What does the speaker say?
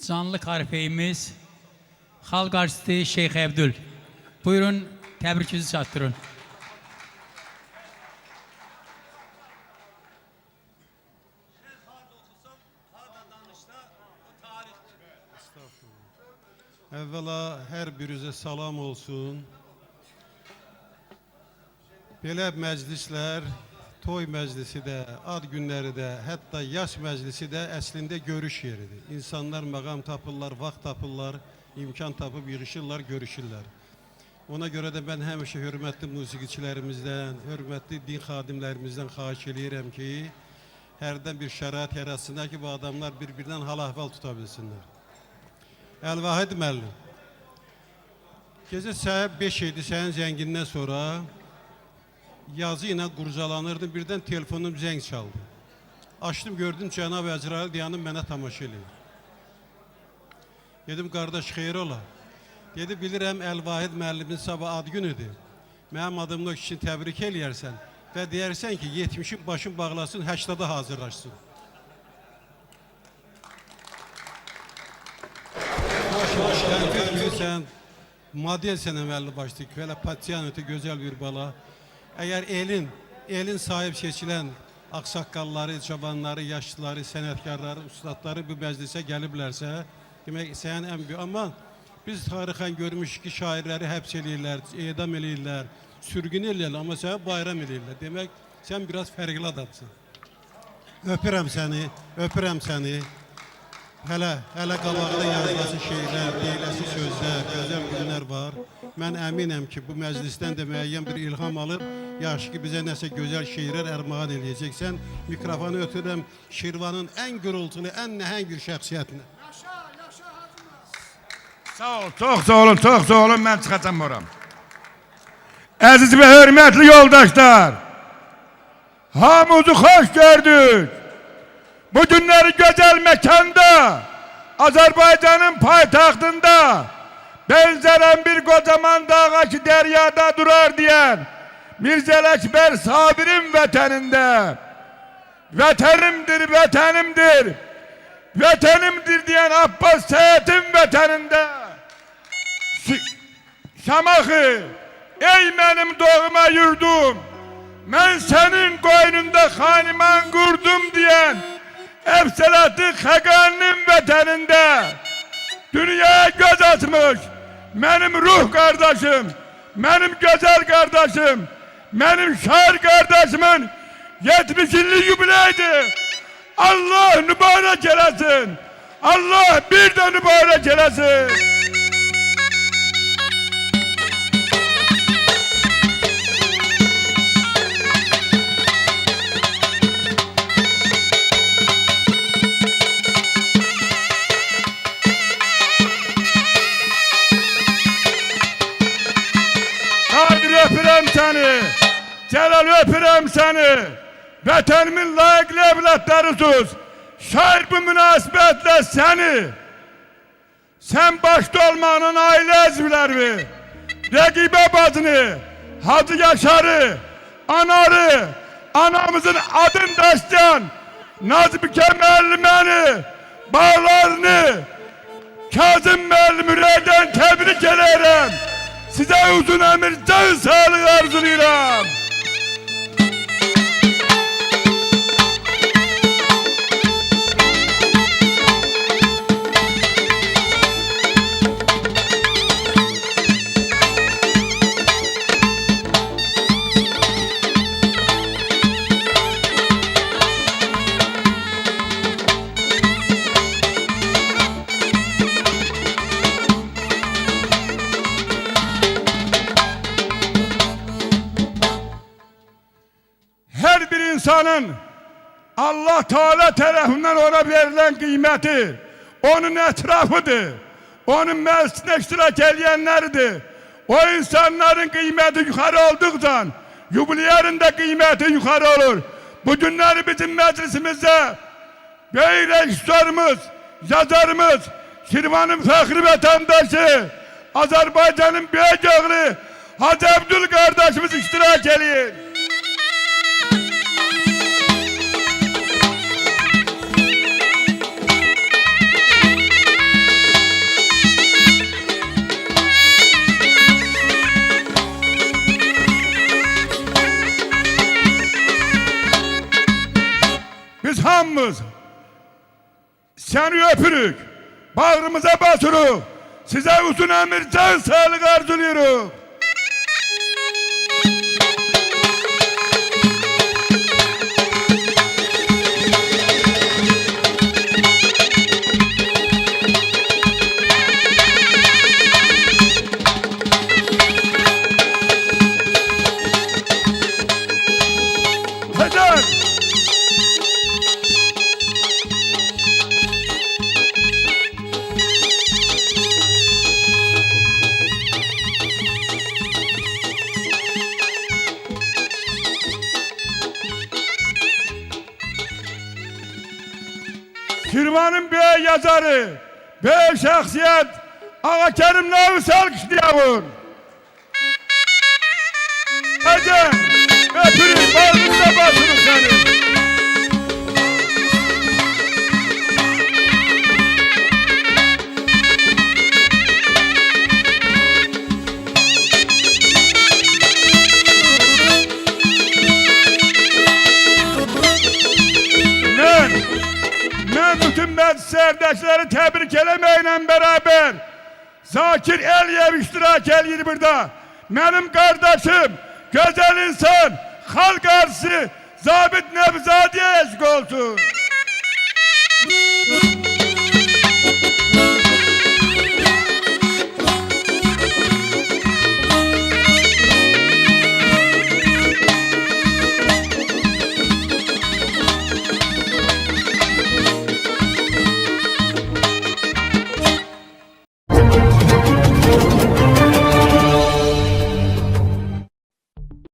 canlı karifeyimiz Xalq artisti Şeyx Əbdül. Buyurun, təbrikinizi çatdırın. Evvela hər birinizə salam olsun. Belə məclislər, toy məclisi də, ad günləri də, hətta yaş məclisi də əslində görüş yeridir. İnsanlar məqam tapırlar, vaxt tapırlar, imkan tapıb yığışırlar, görüşürlər. Ona görə də mən həmişə hörmətli musiqiçilərimizdən, hörmətli din xadimlərimizdən xahiş edirəm ki, hərdən bir şərait yaratsınlar ki, bu adamlar bir-birindən hal-əhval tuta bilsinlər. Əlvahid müəllim, gecə saat 5 idi, sənin zəngindən sonra yazı ilə qurcalanırdım, birdən telefonum zəng çaldı. Açdım, gördüm Cənab Əzrail dayanıb mənə tamaşa edir. Dedim, qardaş, xeyir ola. Dedi, bilirəm, Əlvahid müəllimin sabah ad günüdür. Mənim adımla üçün təbrik eləyərsən və deyərsən ki, 70'in başın bağlasın, 80'da hazırlaşsın. Sen modelsen əməlli başlayıq, belə patiyan ötə gözəl bir bala. Əgər elin sahib seçilən aksaqqalları, cavanları, yaşlıları, sənətkarları, ustadları bu məclisə gəliblərsə, demək sənin ən böyük. Amma biz tarixən görmüşük ki, şairləri həbs eləyirlər, edam eləyirlər, sürgün eləyirlər, amma səni bayram eləyirlər. Demək, sən biraz fərqli adamsın. Öpürəm səni, öpürəm səni. Hələ qabaqda yazılası şeylər, deyiləsi sözlər, gözəl günlər var. Mən əminəm ki, bu məclisdən də müəyyən bir ilham alıb, yaxşı ki, bizə nəsə gözəl şeirlər ərmağan eləyəcəksən. Mikrofonu ötürürəm Şirvanın ən gürültülü, ən nəhəng bir şəxsiyyətinə. Sağ ol, çox sağ olun, mən çıxacam oram. Əziz və hörmətli yoldaşlar, hamınızı xoş gördük. Bu günleri güzel mekanda, Azerbaycan'ın payitahtında, benzeren bir kocaman dağa ki deryada durar diyen Mirza Ekber Sabir'in veteninde, vetenimdir diyen Abbas Seyit'in veteninde, Şamaxı, ey benim doğma yurdum, ben senin koynunda haniman kurdum diyen Efselatı Xəqaninin vətənində dünyaya göz açmış benim ruh kardeşim, benim güzel kardeşim, benim şair kardeşimin 70. yubileydi. Allah mübarek eləsin. Allah bir de mübarek eləsin. Öpürəm səni, Celal öpürəm səni, vətənimin layıqlı evlatlarısınız. Şair bu münasibətle səni, sen başta olmanın aile əzvləri, Rəqibə bacını, Hacı Yaşarı, Anarı, anamızın adını daşıyan Nazibikə müəlliməni, bağlarını, Kazım müəllimi ürəkdən təbrik ederim. Size uzun ömür, can sağlığı arzulayıram. İnsanın Allah Teala tarafından ona verilen kıymeti, onun etrafıdır, onun meclisine iştirak edenleridir. O insanların kıymeti yukarı oldukça, jubileyarın da kıymeti yukarı olur. Bu günleri bizim meclisimizde böyle işlerimiz, yazarımız, Şirvan'ın fəxri vatandaşı, Azerbaycan'ın büyük oğlu Hacı Əbdül kardeşimiz iştirak ediyor. başkanımız. Seni öpürük. Bağrımıza basırıq. Size uzun ömür, can sağlık arzuluyoruz. Neden? Şirvan'ın bey yazarı, bey şahsiyet, Ağa Kerim Navisi alkışlayalım. Hacım, öpürüm, bağrınıza basırım seni. Ben bütün meclis serdəşləri təbrik eləməklə beraber Zakir Əliyev iştirak edir burada. Benim kardeşim, güzel insan, halk arası, Zabit Nevzadiye eşk olsun.